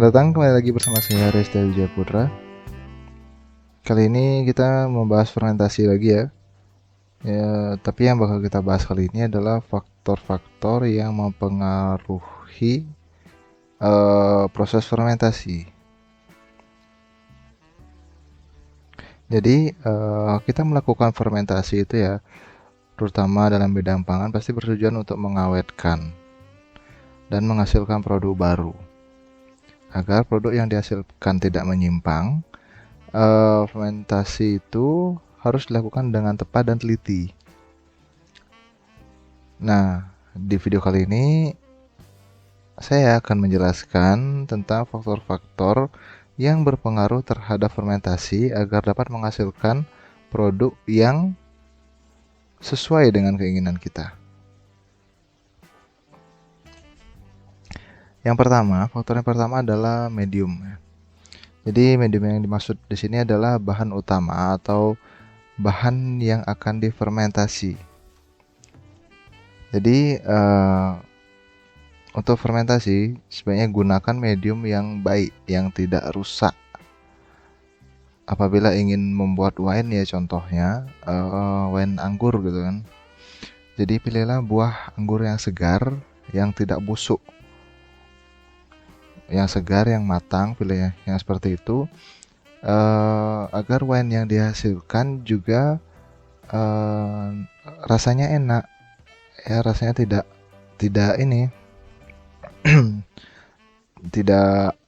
Selamat datang kembali lagi bersama saya Resta Wijaya Putra. Kali ini kita membahas fermentasi lagi ya. Tapi yang bakal kita bahas kali ini adalah faktor-faktor yang mempengaruhi proses fermentasi. Jadi kita melakukan fermentasi itu ya, terutama dalam bidang pangan pasti bertujuan untuk mengawetkan dan menghasilkan produk baru. Agar produk yang dihasilkan tidak menyimpang, fermentasi itu harus dilakukan dengan tepat dan teliti. Nah, di video kali ini saya akan menjelaskan tentang faktor-faktor yang berpengaruh terhadap fermentasi agar dapat menghasilkan produk yang sesuai dengan keinginan kita. Faktor yang pertama adalah medium. Jadi medium yang dimaksud di sini adalah bahan utama atau bahan yang akan difermentasi. Jadi untuk fermentasi sebaiknya gunakan medium yang baik, yang tidak rusak. Apabila ingin membuat wine ya, contohnya wine anggur gitu kan. Jadi pilihlah buah anggur yang segar, yang tidak busuk, yang segar, yang matang, pilih yang seperti itu, agar wine yang dihasilkan juga rasanya enak ya, rasanya tidak ini tidak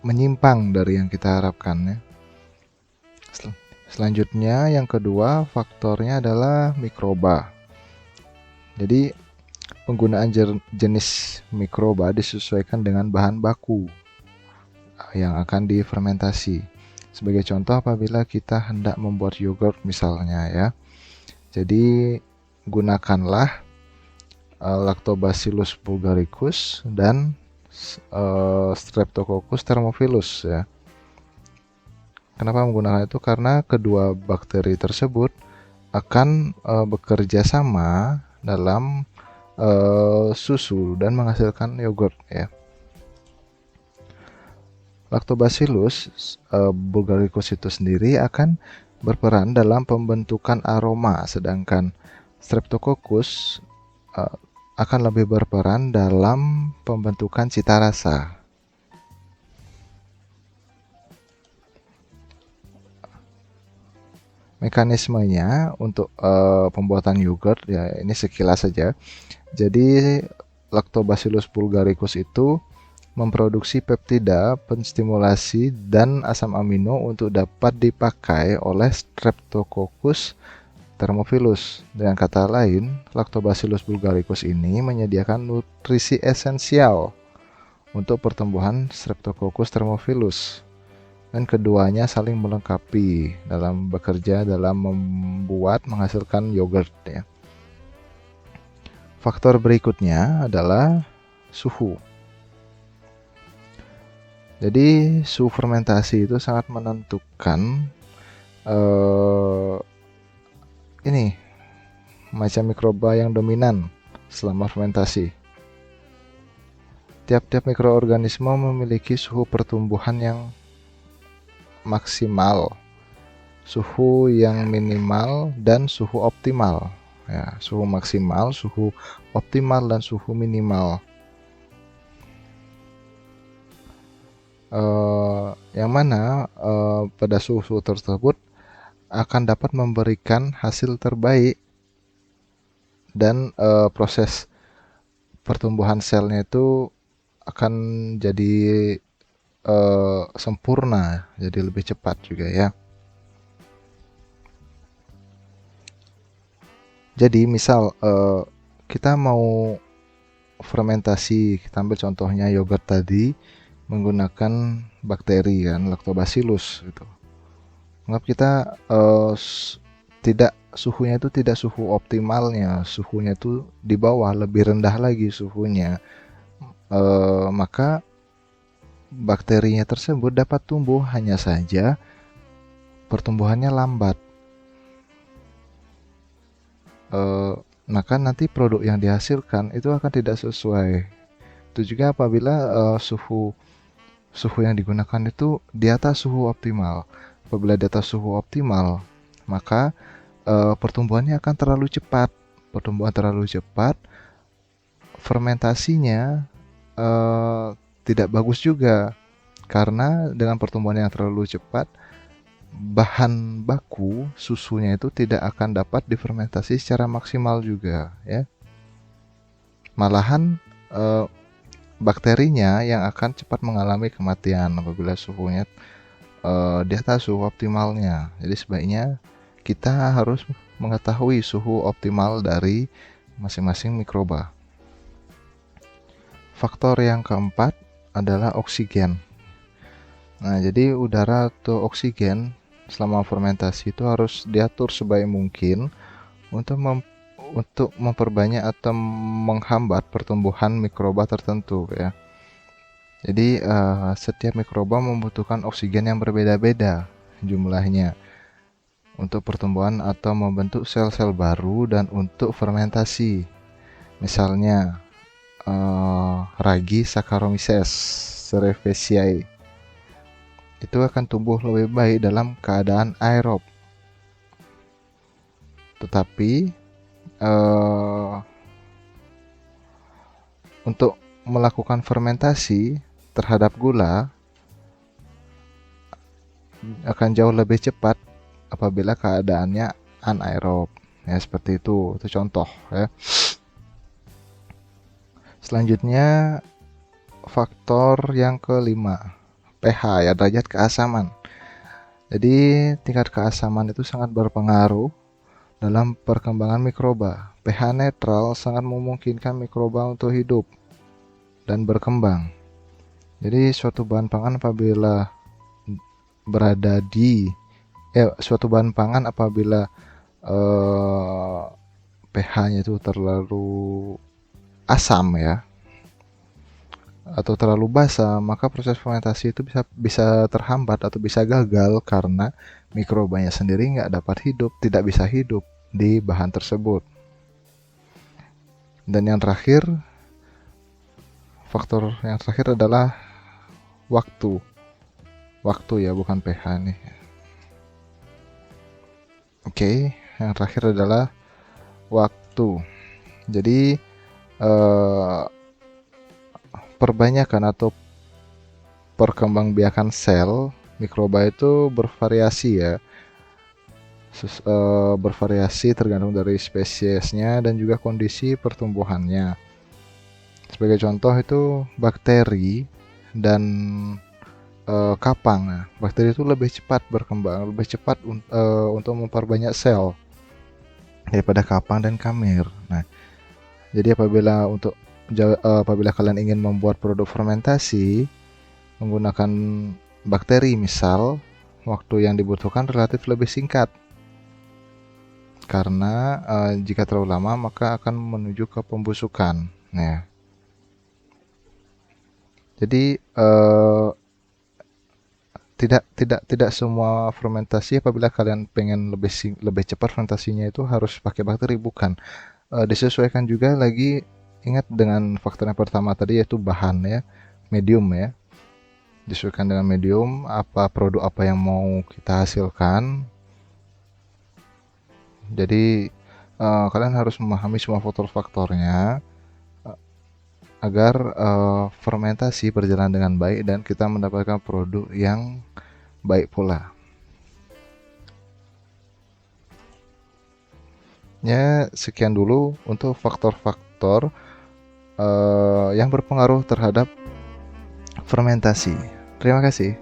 menyimpang dari yang kita harapkan ya. Selanjutnya yang kedua faktornya adalah mikroba. Jadi penggunaan jenis mikroba disesuaikan dengan bahan baku yang akan difermentasi. Sebagai contoh, apabila kita hendak membuat yogurt misalnya ya, jadi gunakanlah Lactobacillus bulgaricus dan Streptococcus thermophilus ya. Kenapa menggunakan itu? Karena kedua bakteri tersebut akan bekerja sama dalam susu dan menghasilkan yogurt ya. Lactobacillus bulgaricus itu sendiri akan berperan dalam pembentukan aroma, sedangkan Streptococcus akan lebih berperan dalam pembentukan cita rasa. Mekanismenya untuk pembuatan yogurt ya, ini sekilas saja. Jadi Lactobacillus bulgaricus itu memproduksi peptida penstimulasi dan asam amino untuk dapat dipakai oleh Streptococcus thermophilus. Dengan kata lain, Lactobacillus bulgaricus ini menyediakan nutrisi esensial untuk pertumbuhan Streptococcus thermophilus. Dan keduanya saling melengkapi dalam bekerja dalam menghasilkan yogurt ya. Faktor berikutnya adalah suhu. Jadi suhu fermentasi itu sangat menentukan macam mikroba yang dominan selama fermentasi. Tiap-tiap mikroorganisme memiliki suhu pertumbuhan yang maksimal, suhu yang minimal, dan suhu optimal ya. Suhu maksimal, suhu optimal, dan suhu minimal. Yang mana pada suhu tersebut akan dapat memberikan hasil terbaik dan proses pertumbuhan selnya itu akan jadi sempurna, jadi lebih cepat juga ya. Jadi misal kita mau fermentasi, kita ambil contohnya yogurt tadi menggunakan bakteri kan, Lactobacillus gitu. Anggap kita suhunya itu tidak suhu optimalnya, suhunya itu di bawah, lebih rendah lagi suhunya. Maka bakterinya tersebut dapat tumbuh, hanya saja pertumbuhannya lambat. Maka nanti produk yang dihasilkan itu akan tidak sesuai Begitu juga apabila suhu yang digunakan itu di atas suhu optimal. Apabila di atas suhu optimal, maka pertumbuhannya akan terlalu cepat. Pertumbuhan terlalu cepat, fermentasinya tidak bagus juga, karena dengan pertumbuhan yang terlalu cepat, bahan baku susunya itu tidak akan dapat difermentasi secara maksimal juga, ya. Malahan bakterinya yang akan cepat mengalami kematian apabila suhunya di atas suhu optimalnya. Jadi sebaiknya kita harus mengetahui suhu optimal dari masing-masing mikroba. Faktor yang keempat adalah oksigen. Nah, jadi udara atau oksigen selama fermentasi itu harus diatur sebaik mungkin untuk memperbanyak atau menghambat pertumbuhan mikroba tertentu, ya. Jadi setiap mikroba membutuhkan oksigen yang berbeda-beda jumlahnya untuk pertumbuhan atau membentuk sel-sel baru dan untuk fermentasi. Misalnya ragi Saccharomyces cerevisiae itu akan tumbuh lebih baik dalam keadaan aerob. Tetapi untuk melakukan fermentasi terhadap gula akan jauh lebih cepat apabila keadaannya anaerob. Ya, seperti itu contoh, ya. Selanjutnya faktor yang kelima, pH, ya, derajat keasaman. Jadi tingkat keasaman itu sangat berpengaruh dalam perkembangan mikroba. pH netral sangat memungkinkan mikroba untuk hidup dan berkembang. Jadi suatu bahan pangan apabila pH-nya itu terlalu asam, ya, atau terlalu basa, maka proses fermentasi itu bisa terhambat atau bisa gagal karena mikrobanya sendiri tidak bisa hidup di bahan tersebut. Dan faktor yang terakhir adalah waktu, ya, bukan pH nih. Oke, yang terakhir adalah waktu. Jadi perbanyakan atau perkembangbiakan sel mikroba itu bervariasi, ya. Bervariasi tergantung dari spesiesnya dan juga kondisi pertumbuhannya. Sebagai contoh itu bakteri dan kapang. Nah, bakteri itu lebih cepat berkembang, lebih cepat untuk memperbanyak sel daripada kapang dan kamir. Nah, jadi apabila kalian ingin membuat produk fermentasi menggunakan bakteri misal, waktu yang dibutuhkan relatif lebih singkat, karena jika terlalu lama maka akan menuju ke pembusukan. Nah, jadi tidak semua fermentasi apabila kalian pengen lebih cepat fermentasinya itu harus pakai bakteri, bukan. Disesuaikan juga lagi, ingat dengan faktor yang pertama tadi, yaitu bahan, ya, medium, ya. Disesuaikan dengan medium, produk apa yang mau kita hasilkan. Jadi kalian harus memahami semua faktor-faktornya agar fermentasi berjalan dengan baik dan kita mendapatkan produk yang baik pula. Ya, sekian dulu untuk faktor-faktor yang berpengaruh terhadap fermentasi. Terima kasih.